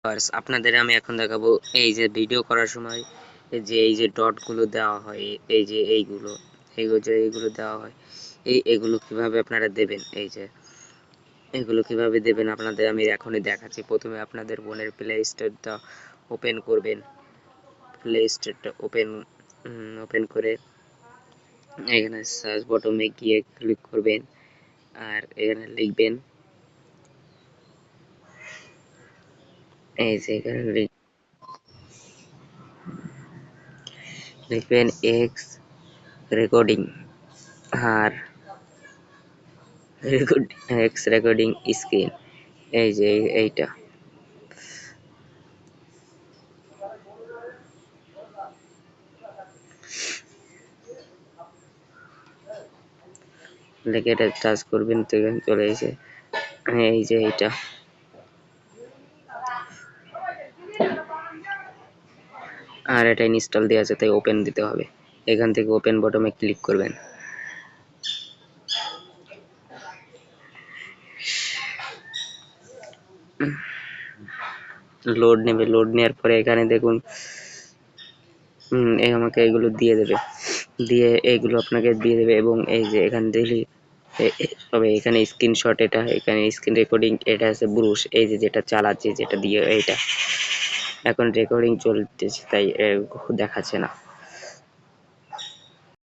আপনাদের আমি এখন দেখাবো এই যে ভিডিও করার সময় এই যে ডট গুলো দেওয়া হয়, এই যে এইগুলো দেওয়া হয়, এগুলো কিভাবে আপনারা দেবেন, এই যে এগুলো কিভাবে দেবেন আপনাদের আমি এখনই দেখাচ্ছি। প্রথমে আপনাদের ফোনের প্লে স্টোরটা ওপেন করবেন। প্লে স্টোরটা ওপেন করে এখানে সার্চ বটনে গিয়ে ক্লিক করবেন, আর এখানে লিখবেন, এই যে এখানে লিখবেন এক্স রেকর্ডিং, আর এক্স রেকর্ডিং স্ক্রিন, এই যে এইটা লিখে এটা টাচ করবেন, তো এখানে চলে এসে এই যে এইটা, আর এটা ইনস্টল দেওয়া আছে তাই ওপেন দিতে হবে। এখান থেকে ওপেন বটনে ক্লিক করবেন। লোড নেবে, লোড নেওয়ার পরে এখানে দেখুন আমাকে এগুলো দিয়ে দেবে, এইগুলো আপনাকে দিয়ে দেবে, এবং এই যে এখান থেকে তবে এখানে স্ক্রিনশট, এটা এখানে স্ক্রিন রেকর্ডিং, এটা আছে ব্রুশ, এই যে যেটা চালাচ্ছে, যেটা দিয়ে এইটা এখন রেকর্ডিং চলতেছে তাই দেখাচ্ছে না।